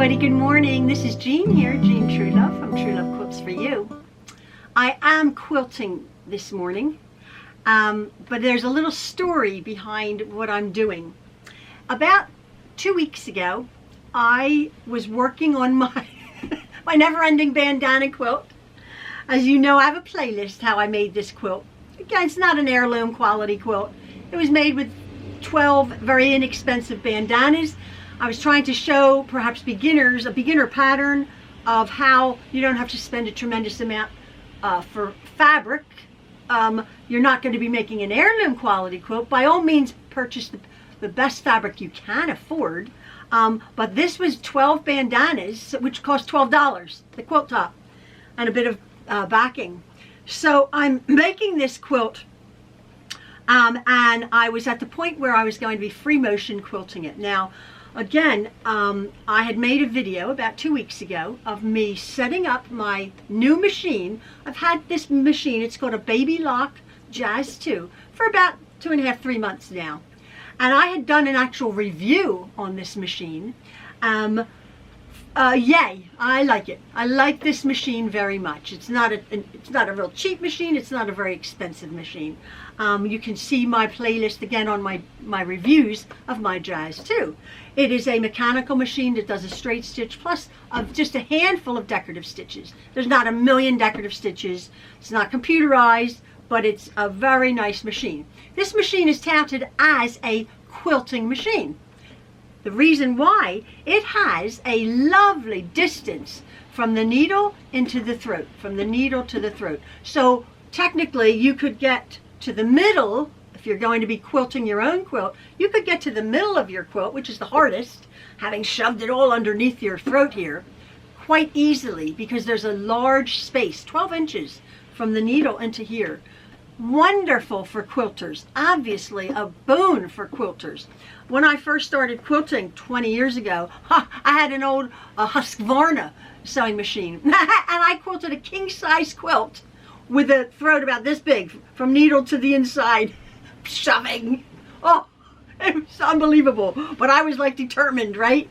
everybody, good morning. This is Jean here, Jean Truelove from Truelove Quilts for You. I am quilting this morning, but there's a little story behind what I'm doing. About 2 weeks ago, I was working on my never-ending bandana quilt. As you know, I have a playlist how I made this quilt. Again, it's not an heirloom quality quilt. It was made with 12 very inexpensive bandanas. I was trying to show perhaps beginners a beginner pattern of how you don't have to spend a tremendous amount for fabric. You're not going to be making an heirloom quality quilt. By all means, purchase the best fabric you can afford. But this was 12 bandanas, which cost $12, the quilt top, and a bit of backing. So I'm making this quilt, and I was at the point where I was going to be free motion quilting it. Now, again, I had made a video about 2 weeks ago of me setting up my new machine. I've had this machine, it's called a Baby Lock Jazz 2, for about 2.5, 3 months now. And I had done an actual review on this machine. Yay, I like it. I like this machine very much. It's not a real cheap machine. It's not a very expensive machine. You can see my playlist again on my reviews of my Jazz 2. It is a mechanical machine that does a straight stitch plus just a handful of decorative stitches. There's not a million decorative stitches. It's not computerized, but it's a very nice machine. This machine is touted as a quilting machine. The reason why, it has a lovely distance from the needle into the throat, from the needle to the throat. So technically you could get to the middle, if you're going to be quilting your own quilt, you could get to the middle of your quilt, which is the hardest, having shoved it all underneath your throat here, quite easily, because there's a large space, 12 inches from the needle into here. Wonderful for quilters, obviously a boon for quilters. When I first started quilting 20 years ago, I had an old Husqvarna sewing machine, and I quilted a king-size quilt with a throat about this big, from needle to the inside, shoving. Oh, it was unbelievable, but I was like determined, right?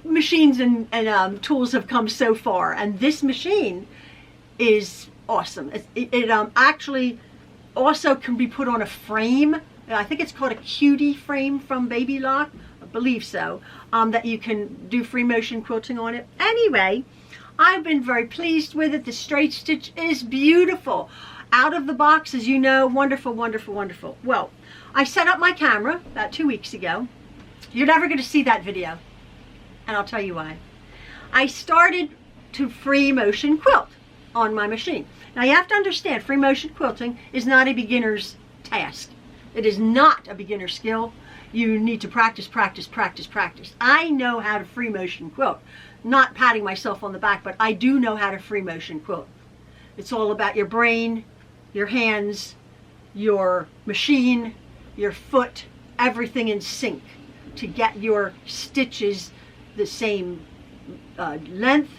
Machines and tools have come so far, and this machine is awesome. It actually also can be put on a frame. I think it's called a cutie frame from Baby Lock, I believe so, that you can do free motion quilting on it. Anyway, I've been very pleased with it. The straight stitch is beautiful. Out of the box, as you know, wonderful, wonderful, wonderful. Well, I set up my camera about 2 weeks ago. You're never going to see that video, and I'll tell you why. I started to free motion quilt on my machine. Now you have to understand, free motion quilting is not a beginner's task. It is not a beginner skill. You need to practice, practice, practice, practice. I know how to free motion quilt. Not patting myself on the back, but I do know how to free motion quilt. It's all about your brain, your hands, your machine, your foot, everything in sync to get your stitches the same length,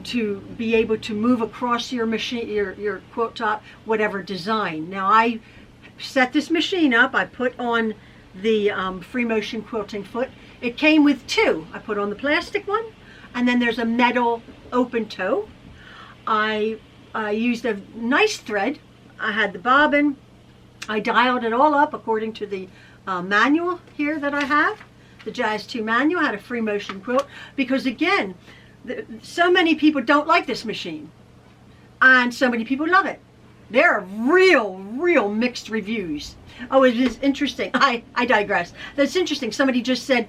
to be able to move across your machine, your quilt top, whatever design. Now I set this machine up. I put on the free motion quilting foot. It came with two. I put on the plastic one, and then there's a metal open toe. I used a nice thread. I had the bobbin. I dialed it all up according to the manual here that I have, the Jazz 2 manual. I had a free motion quilt because, again, so many people don't like this machine, and so many people love it. There are real mixed reviews. Oh, it is interesting. I digress. That's interesting. Somebody just said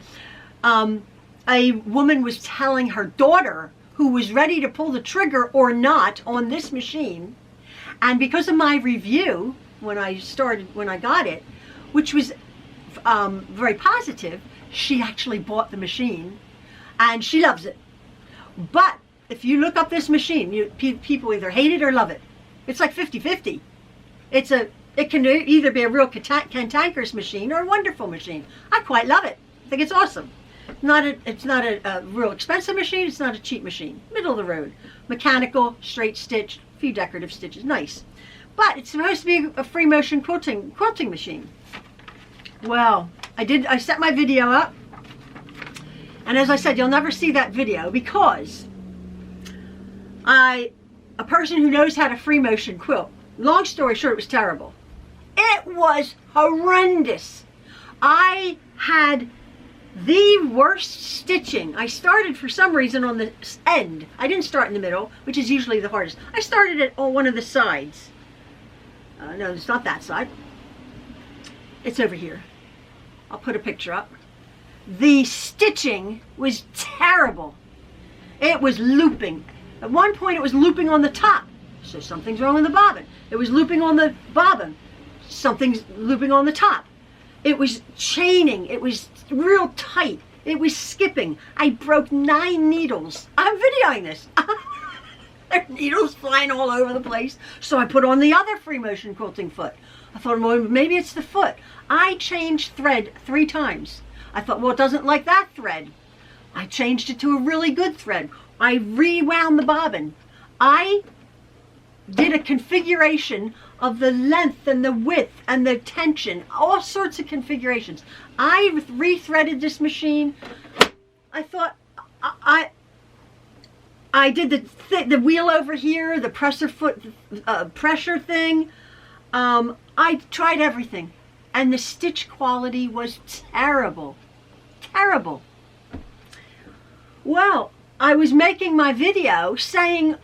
a woman was telling her daughter, who was ready to pull the trigger or not on this machine, and because of my review when I got it, which was very positive, she actually bought the machine and she loves it. But if you look up this machine, people either hate it or love it. It's like 50-50. It can either be a real cantankerous machine or a wonderful machine. I quite love it. I think it's awesome. It's not a real expensive machine. It's not a cheap machine. Middle of the road. Mechanical, straight stitch, a few decorative stitches. Nice. But it's supposed to be a free motion quilting machine. Well, I set my video up, And as I said, you'll never see that video because a person who knows how to free motion quilt, long story short, it was terrible. It was horrendous. I had the worst stitching. I started for some reason on the end. I didn't start in the middle, which is usually the hardest. I started it on one of the sides. No, it's not that side. It's over here. I'll put a picture up. The stitching was terrible. It was looping. At one point it was looping on the top, so something's wrong with the bobbin. It was looping on the bobbin, something's looping on the top. It was chaining, it was real tight, it was skipping. I broke 9 needles. I'm videoing this. There are needles flying all over the place. So I put on the other free motion quilting foot. I thought, well, maybe it's the foot. I changed thread 3 times. I thought, well, it doesn't like that thread. I changed it to a really good thread. I rewound the bobbin. I did a configuration of the length and the width and the tension, all sorts of configurations. I rethreaded this machine. I thought, I did the wheel over here, the presser foot pressure thing. I tried everything, and the stitch quality was terrible, terrible. Well, I was making my video saying,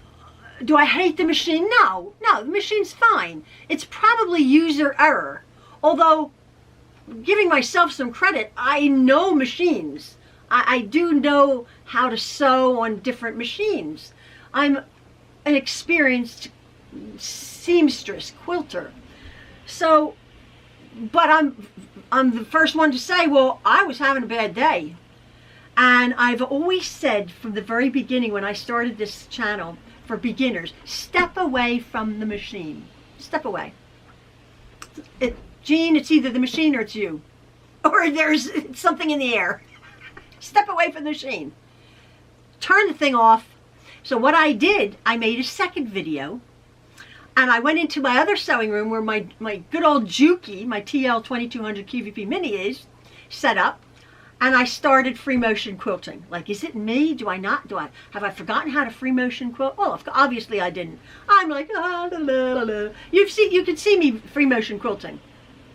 do I hate the machine? No, the machine's fine. It's probably user error. Although, giving myself some credit, I know machines. I do know how to sew on different machines. I'm an experienced seamstress, quilter. So, but I'm the first one to say, well, I was having a bad day. And I've always said from the very beginning when I started this channel for beginners, step away from the machine. Step away. Jean, it's either the machine or it's you. Or there's something in the air. Step away from the machine. Turn the thing off. So what I did, I made a second video. And I went into my other sewing room where my good old Juki, my TL 2200 QVP Mini is set up. And I started free motion quilting. Like, is it me? Have I forgotten how to free motion quilt? Well, obviously I didn't. I'm like, la, la, la, la. You can see me free motion quilting.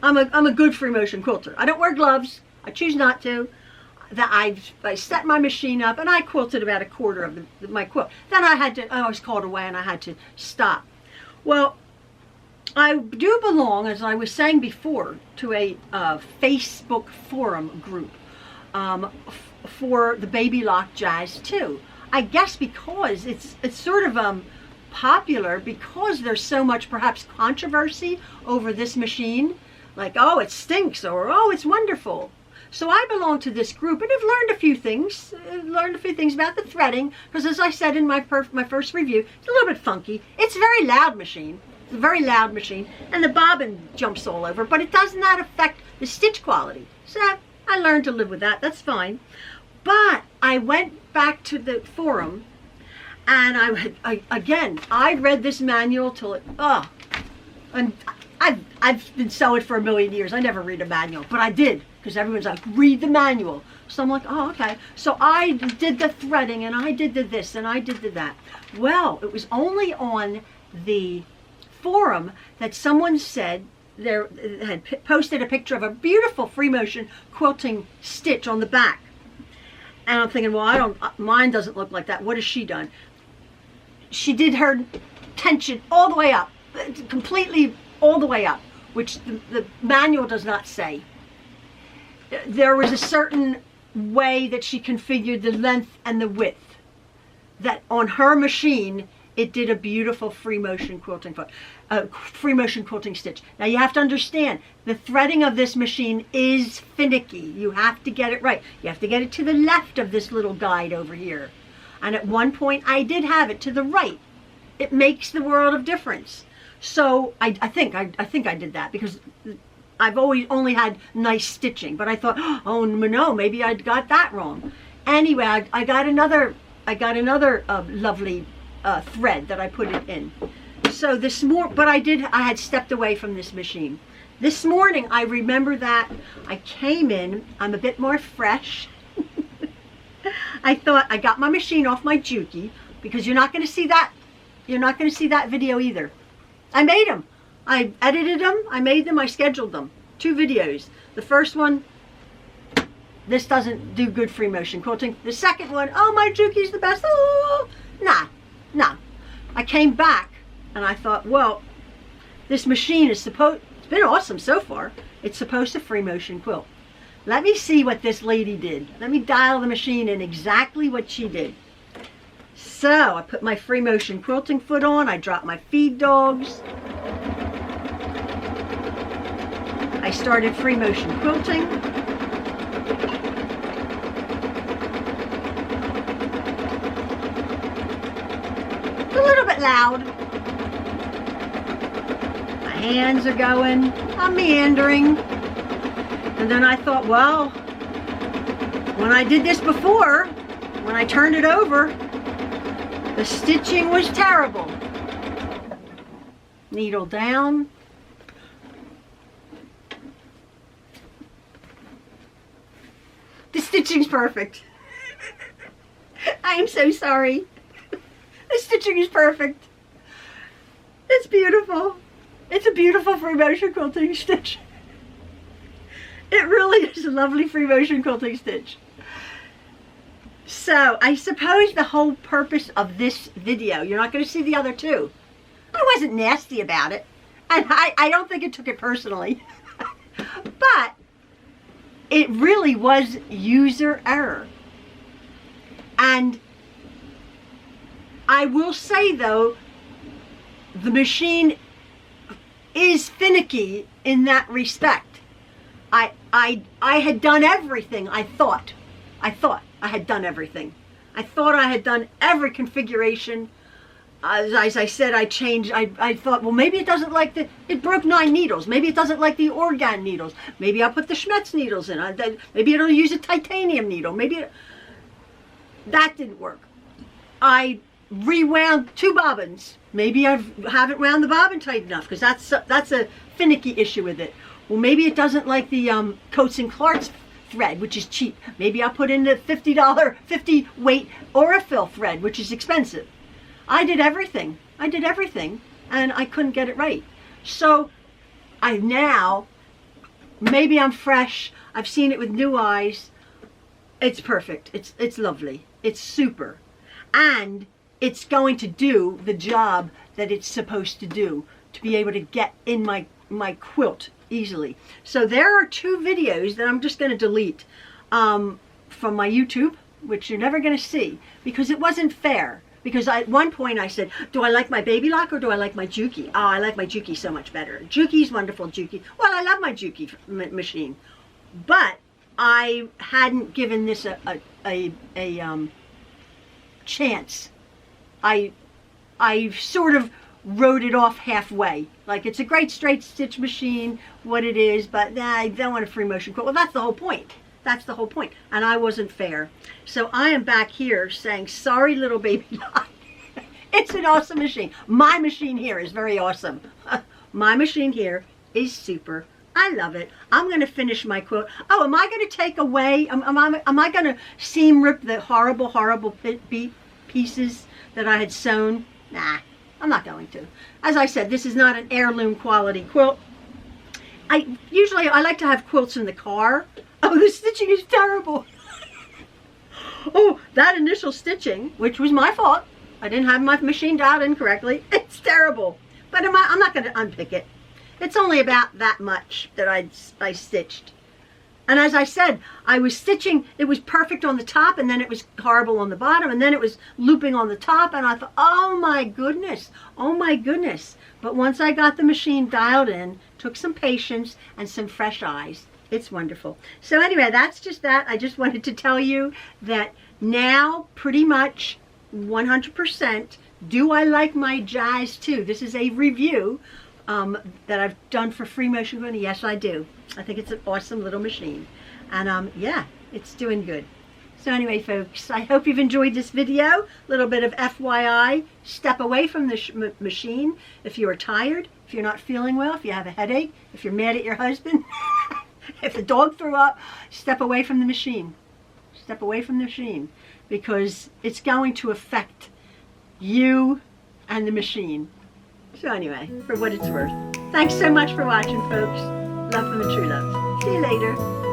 I'm a good free motion quilter. I don't wear gloves. I choose not to. I set my machine up and I quilted about a quarter of my quilt. Then I was called away and I had to stop. Well, I do belong, as I was saying before, to a Facebook forum group. For the baby lock jazz too. I guess because it's sort of popular because there's so much perhaps controversy over this machine, like, oh, it stinks, or oh, it's wonderful. So I belong to this group and have learned a few things. About the threading, because as I said in my first review, it's a little bit funky. It's a very loud machine. It's a very loud machine, and the bobbin jumps all over, but it does not affect the stitch quality. So I learned to live with that. That's fine. But I went back to the forum, and I read this manual till it, and I've been sewing for a million years. I never read a manual, but I did, because everyone's like, read the manual. So I'm like, oh, okay. So I did the threading, and I did the this, and I did the that. Well, it was only on the forum that someone said, had posted a picture of a beautiful free motion quilting stitch on the back. And I'm thinking, well, mine doesn't look like that. What has she done? She did her tension all the way up, completely all the way up, which the manual does not say. There was a certain way that she configured the length and the width, that on her machine it did a beautiful free motion quilting foot, free motion quilting stitch. Now you have to understand, the threading of this machine is finicky. You have to get it right. You have to get it to the left of this little guide over here. And at one point I did have it to the right. It makes the world of difference. So I think I did that because I've always only had nice stitching, but I thought, oh no, maybe I got that wrong. Anyway, I got another lovely thread that I put it in. So this but I had stepped away from this machine. This morning I remember that I came in, I'm a bit more fresh. I thought I got my machine off my Juki, because you're not going to see that. You're not going to see that video either. I made them. I edited them. I made them. I scheduled them. 2 videos. The first one, this doesn't do good free motion quilting. The second one, oh, my Juki's the best. Oh, nah. I came back and I thought, well, this machine is it's been awesome so far. It's supposed to free motion quilt. Let me see what this lady did. Let me dial the machine in exactly what she did. So I put my free motion quilting foot on. I dropped my feed dogs. I started free motion quilting. It's a little bit loud. My hands are going. I'm meandering. And then I thought, well, when I did this before, when I turned it over, the stitching was terrible. Needle down. The stitching's perfect. I am so sorry. The stitching is perfect. It's beautiful. It's a beautiful free motion quilting stitch. It really is a lovely free motion quilting stitch. So I suppose the whole purpose of this video, you're not going to see the other 2. I wasn't nasty about it, and I don't think it took it personally. But it really was user error. And I will say though, the machine is finicky in that respect. I had done everything. I thought I had done everything. I thought I had done every configuration. As I said, I changed. I thought, well, maybe it doesn't like it broke 9 needles. Maybe it doesn't like the organ needles. Maybe I'll put the Schmetz needles in. Maybe it'll use a titanium needle. That didn't work. I rewound 2 bobbins. Maybe I haven't wound the bobbin tight enough, because that's a finicky issue with it. Well, maybe it doesn't like the Coats and Clark's thread, which is cheap. Maybe I'll put in the $50, 50 weight Aurifil thread, which is expensive. I did everything, and I couldn't get it right. So maybe I'm fresh. I've seen it with new eyes. It's perfect. It's lovely. It's super. And it's going to do the job that it's supposed to do, to be able to get in my quilt easily. So there are 2 videos that I'm just going to delete from my YouTube, which you're never going to see, because it wasn't fair. Because at one point I said, do I like my baby lock or do I like my Juki? Oh, I like my Juki so much better. Juki's wonderful, Juki. Well, I love my Juki machine, but I hadn't given this a chance. I sort of wrote it off halfway. Like, it's a great straight stitch machine, what it is, but nah, I don't want a free motion quilt. Well, that's the whole point. That's the whole point. And I wasn't fair. So I am back here saying, sorry, little baby lock. It's an awesome machine. My machine here is very awesome. My machine here is super. I love it. I'm going to finish my quilt. Oh, am I going to take away, am I going to seam rip the horrible pieces that I had sewn? Nah, I'm not going to. As I said, this is not an heirloom quality quilt. Usually I like to have quilts in the car. Oh, the stitching is terrible. Oh, that initial stitching, which was my fault. I didn't have my machine dialed in correctly. It's terrible. But I'm not going to unpick it. It's only about that much that I stitched. And as I said, I was stitching, it was perfect on the top, and then it was horrible on the bottom, and then it was looping on the top, and I thought, oh my goodness. But once I got the machine dialed in, took some patience and some fresh eyes, it's wonderful. So anyway, that's just that. I just wanted to tell you that now, pretty much 100%, do I like my Jazz 2? This is a review that I've done for free motion quilting. Yes, I do. I think it's an awesome little machine. And yeah, it's doing good. So anyway, folks, I hope you've enjoyed this video. A little bit of FYI. Step away from the machine if you are tired, if you're not feeling well, if you have a headache, if you're mad at your husband, if the dog threw up, step away from the machine. Step away from the machine, because it's going to affect you and the machine. So anyway, for what it's worth. Thanks so much for watching, folks. Love from the True Love. See you later.